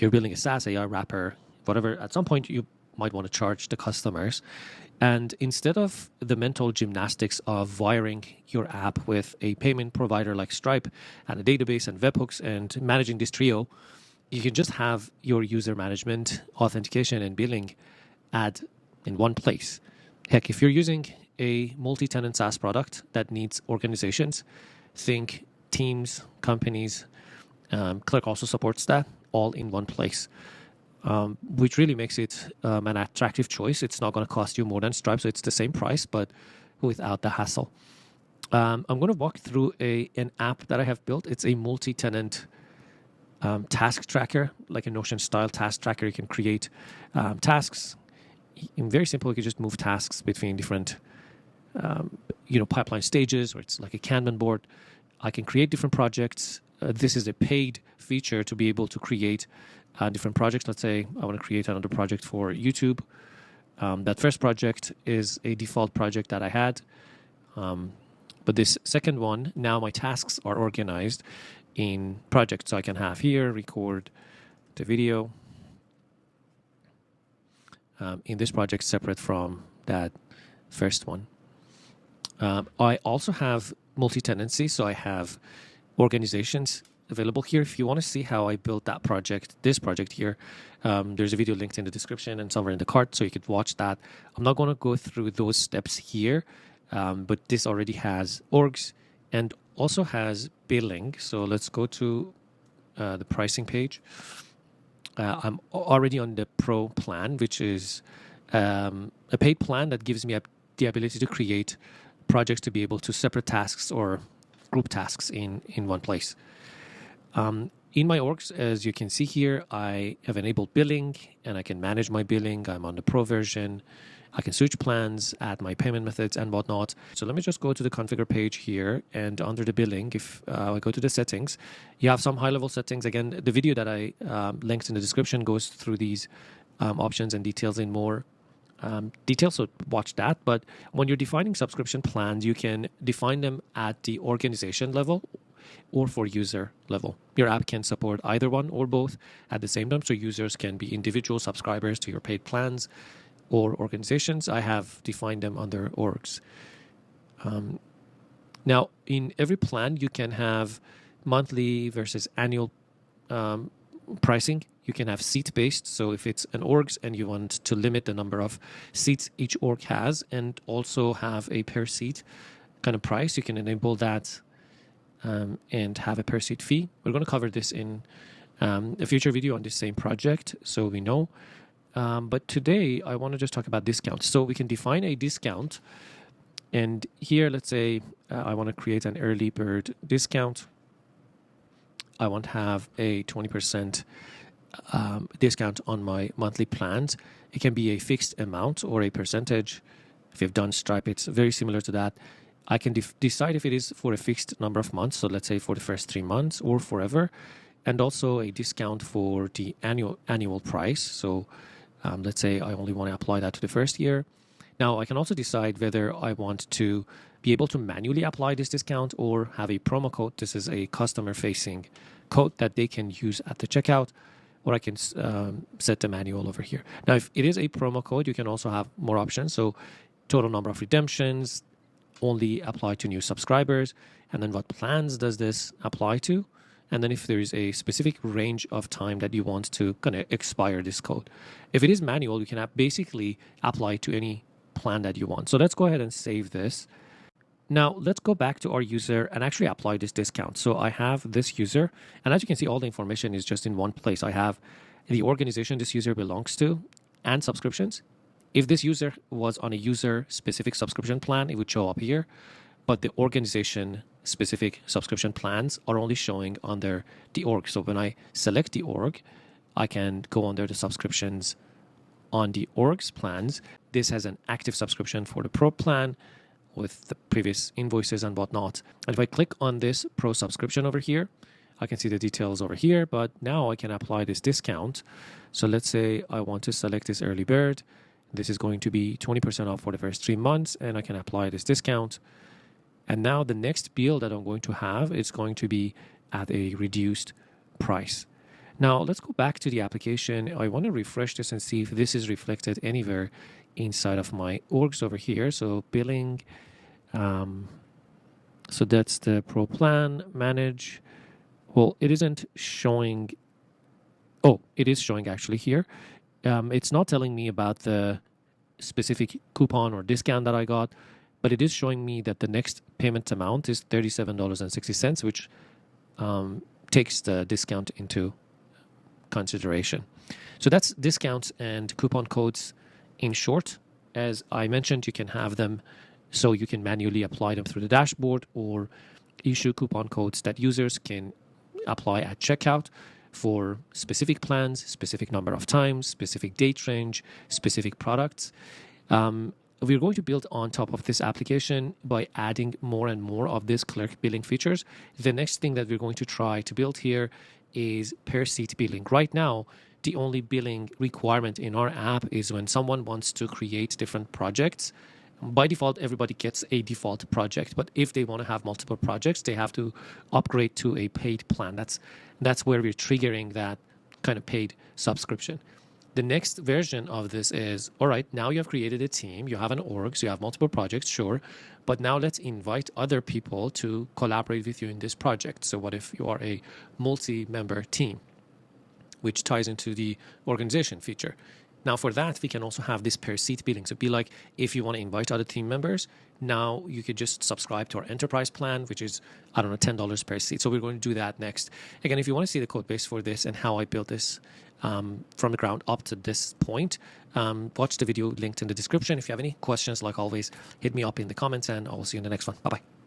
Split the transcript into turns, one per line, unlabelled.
you're building a SaaS AI wrapper, whatever, at some point you might want to charge the customers. And instead of the mental gymnastics of wiring your app with a payment provider like Stripe and a database and webhooks and managing this trio, you can just have your user management, authentication, and billing in one place. Heck, if you're using a multi-tenant SaaS product that needs organizations, think teams, companies. Clerk also supports that all in one place, which really makes it an attractive choice. It's not going to cost you more than Stripe, so it's the same price, but without the hassle. I'm going to walk through an app that I have built. It's a multi-tenant task tracker, like a Notion-style task tracker. You can create tasks. Very simple. You can just move tasks between different pipeline stages, or it's like a Kanban board. I can create different projects. This is a paid feature to be able to create different projects. Let's say I want to create another project for YouTube. That first project is a default project that I had. But this second one, now my tasks are organized in projects. So I can have here, record the video in this project separate from that first one. I also have multi-tenancy, so I have organizations available here. If you want to see how I built this project here, there's a video linked in the description and somewhere in the cart, so you could watch that. I'm not going to go through those steps here, but this already has orgs and also has billing. So let's go to the pricing page. I'm already on the Pro plan, which is a paid plan that gives me the ability to create projects to be able to separate tasks or group tasks in one place. In my orgs, as you can see here, I have enabled billing and I can manage my billing. I'm on the Pro version. I can switch plans, add my payment methods and whatnot. So let me just go to the configure page here, and under the billing, if I go to the settings, you have some high-level settings. Again, the video that I linked in the description goes through these options and details in more detail, so watch that. But when you're defining subscription plans, you can define them at the organization level or for user level. Your app can support either one or both at the same time, so users can be individual subscribers to your paid plans or organizations. I have defined them under orgs. Now, in every plan, you can have monthly versus annual pricing. You can have seat-based. So if it's an orgs and you want to limit the number of seats each org has and also have a per seat kind of price, you can enable that and have a per seat fee. We're going to cover this in a future video on this same project, so we know. But today, I want to just talk about discounts. So we can define a discount. And here, let's say I want to create an early bird discount. I want to have a 20% discount on my monthly plans. It can be a fixed amount or a percentage. If you've done Stripe, it's very similar to that. I can decide if it is for a fixed number of months. So let's say for the first 3 months or forever. And also a discount for the annual price. So let's say I only want to apply that to the first year. Now, I can also decide whether I want to be able to manually apply this discount or have a promo code. This is a customer-facing code that they can use at the checkout, or I can set the manual over here. Now, if it is a promo code, you can also have more options. So total number of redemptions, only apply to new subscribers, and then what plans does this apply to? And then if there is a specific range of time that you want to kind of expire this code. If it is manual, you can basically apply to any plan that you want. So let's go ahead and save this. Now, let's go back to our user and actually apply this discount. So I have this user, and as you can see, all the information is just in one place. I have the organization this user belongs to and subscriptions. If this user was on a user-specific subscription plan, it would show up here. But the organization-specific subscription plans are only showing under the org. So when I select the org, I can go under the subscriptions on the org's plans. This has an active subscription for the Pro plan with the previous invoices and whatnot. And if I click on this Pro subscription over here, I can see the details over here, but now I can apply this discount. So let's say I want to select this early bird. This is going to be 20% off for the first 3 months, and I can apply this discount. And now the next bill that I'm going to have is going to be at a reduced price. Now let's go back to the application. I want to refresh this and see if this is reflected anywhere inside of my orgs over here. So billing, so that's the pro plan, manage. Well, it isn't showing. Oh, it is showing actually here. It's not telling me about the specific coupon or discount that I got, but it is showing me that the next payment amount is $37.60, which takes the discount into consideration. So that's discounts and coupon codes in short. As I mentioned, you can have them so you can manually apply them through the dashboard or issue coupon codes that users can apply at checkout for specific plans, specific number of times, specific date range, specific products. We're going to build on top of this application by adding more and more of these clerk billing features. The next thing that we're going to try to build here is per seat billing. Right now, the only billing requirement in our app is when someone wants to create different projects. By default, everybody gets a default project, but if they want to have multiple projects, they have to upgrade to a paid plan. That's where we're triggering that kind of paid subscription. The next version of this is, all right, now you have created a team, you have an org, so you have multiple projects, sure, but now let's invite other people to collaborate with you in this project. So what if you are a multi-member team, which ties into the organization feature? Now for that, we can also have this per seat billing. So be like, if you want to invite other team members, now you could just subscribe to our enterprise plan, which is, I don't know, $10 per seat. So we're going to do that next. Again, if you want to see the code base for this and how I built this from the ground up to this point, watch the video linked in the description. If you have any questions, like always, hit me up in the comments and I will see you in the next one. Bye-bye.